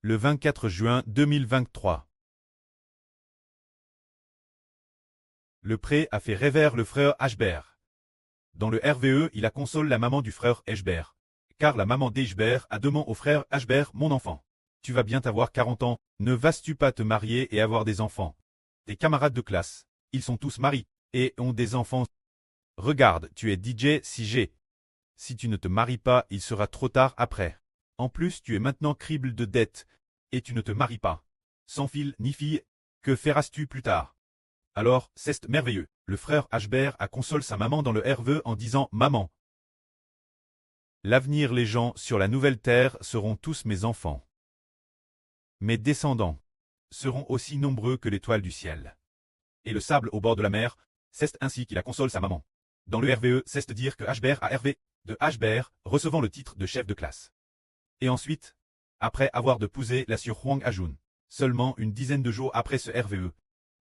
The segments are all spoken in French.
Le 24 juin 2023. Le pré a fait rêver le frère Ashbert. Dans le RVE, il a console la maman du frère Ashbert. Car la maman d'Ashbert a demandé au frère Ashbert, mon enfant. Tu vas bien t'avoir 40 ans, ne vas-tu pas te marier et avoir des enfants? Tes camarades de classe, ils sont tous mariés, et ont des enfants. Regarde, tu es DJ CG. Si tu ne te maries pas, il sera trop tard après. En plus, tu es maintenant crible de dettes, et tu ne te maries pas. Sans fil ni fille, que feras-tu plus tard? Alors, c'est merveilleux. Le frère Ashbert a console sa maman dans le RVE en disant « Maman, l'avenir les gens sur la nouvelle terre seront tous mes enfants. Mes descendants seront aussi nombreux que l'étoile du ciel. Et le sable au bord de la mer, c'est ainsi qu'il a console sa maman. » Dans le RVE, c'est dire que Ashbert a Hervé de Ashbert, recevant le titre de chef de classe. Et ensuite, après avoir déposé la sur Huang Ajun, seulement une dizaine de jours après ce RVE,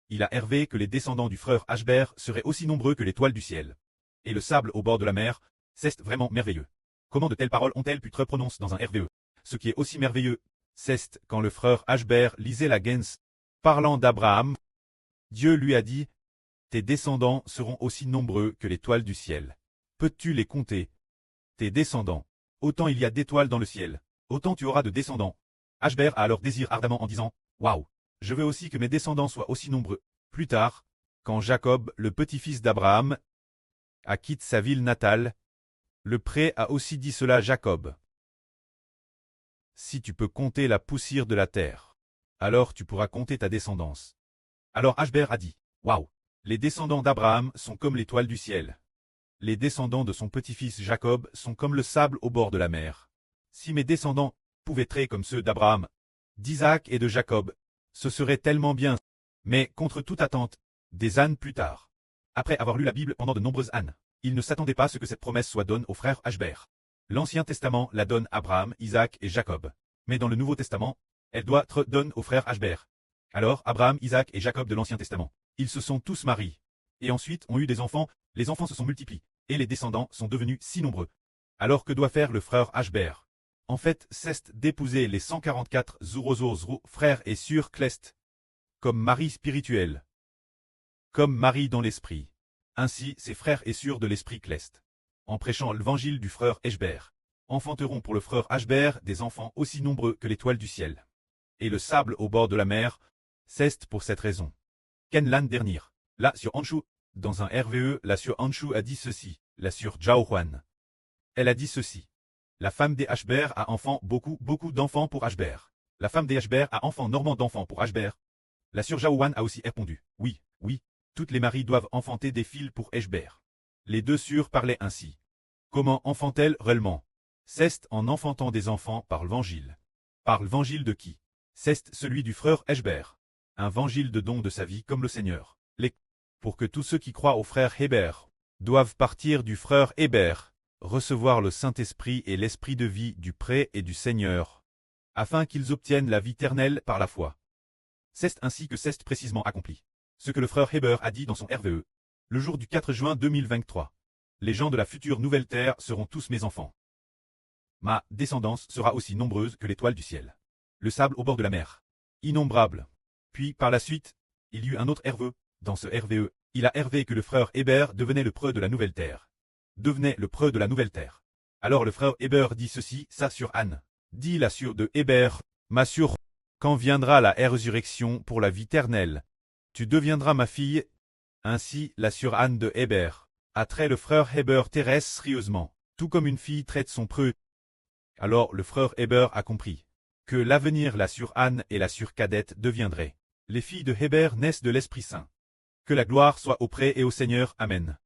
il a Hervé que les descendants du frère Ashbert seraient aussi nombreux que l'étoile du ciel. Et le sable au bord de la mer, c'est vraiment merveilleux. Comment de telles paroles ont-elles pu être prononcées dans un RVE? Ce qui est aussi merveilleux, c'est quand le frère Ashbert lisait la Gens, parlant d'Abraham, Dieu lui a dit, tes descendants seront aussi nombreux que l'étoile du ciel. Peux-tu les compter? Tes descendants. Autant il y a d'étoiles dans le ciel, autant tu auras de descendants. Ashbert a alors désiré ardemment en disant, waouh, je veux aussi que mes descendants soient aussi nombreux. Plus tard, quand Jacob, le petit-fils d'Abraham, a quitté sa ville natale, le pré a aussi dit cela à Jacob. Si tu peux compter la poussière de la terre, alors tu pourras compter ta descendance. Alors Ashbert a dit, waouh, les descendants d'Abraham sont comme l'étoile du ciel. Les descendants de son petit-fils Jacob sont comme le sable au bord de la mer. Si mes descendants pouvaient être comme ceux d'Abraham, d'Isaac et de Jacob, ce serait tellement bien. Mais, contre toute attente, des ânes plus tard. Après avoir lu la Bible pendant de nombreuses ânes, il ne s'attendait pas à ce que cette promesse soit donnée au frère Ashbert. L'Ancien Testament la donne à Abraham, Isaac et Jacob. Mais dans le Nouveau Testament, elle doit être donnée au frère Ashbert. Alors, Abraham, Isaac et Jacob de l'Ancien Testament, ils se sont tous mariés. Et ensuite ont eu des enfants, les enfants se sont multipliés, et les descendants sont devenus si nombreux. Alors que doit faire le frère Ashbert? En fait, c'est d'épouser les 144 Zurozozrou, frères et sœurs Clest, comme mari spirituel, comme mari dans l'esprit. Ainsi, ses frères et sœurs de l'esprit Clest, en prêchant l'évangile du frère Ashbert, enfanteront pour le frère Ashbert des enfants aussi nombreux que l'étoile du ciel. Et le sable au bord de la mer, c'est pour cette raison. Ken l'an dernier, là sur Anshu, dans un RVE, la sur Anshu a dit ceci, la sur Zhao Huan. Elle a dit ceci. La femme des Ashbert a beaucoup d'enfants pour Ashbert. La femme des Ashbert a normand d'enfants pour Ashbert. La sur Zhao Huan a aussi répondu. Oui, toutes les maris doivent enfanter des filles pour Ashbert. Les deux sœurs parlaient ainsi. Comment enfantent-elles réellement? C'est en enfantant des enfants par l'évangile. Par l'évangile de qui? C'est celui du frère Ashbert. Un évangile de don de sa vie comme le Seigneur. Pour que tous ceux qui croient au frère Hébert doivent partir du frère Hébert, recevoir le Saint-Esprit et l'Esprit de vie du pré et du Seigneur, afin qu'ils obtiennent la vie éternelle par la foi. C'est ainsi que c'est précisément accompli. Ce que le frère Hébert a dit dans son RVE, le jour du 4 juin 2023. Les gens de la future nouvelle terre seront tous mes enfants. Ma descendance sera aussi nombreuse que l'étoile du ciel. Le sable au bord de la mer. Innombrable. Puis, par la suite, il y eut un autre RVE. Dans ce RVE, il a hervé que le frère Hébert devenait le preux de la nouvelle terre. Devenait le preux de la nouvelle terre. Alors le frère Hébert dit ceci, ça sur Anne. Dit la sur de Hébert, ma sur, quand viendra la résurrection pour la vie éternelle, tu deviendras ma fille. Ainsi, la sur Anne de Hébert a trait le frère Hébert terrestre sérieusement, tout comme une fille traite son preux. Alors le frère Hébert a compris que l'avenir la sur Anne et la sur cadette deviendraient les filles de Hébert naissent de l'Esprit Saint. Que la gloire soit auprès et au Seigneur. Amen.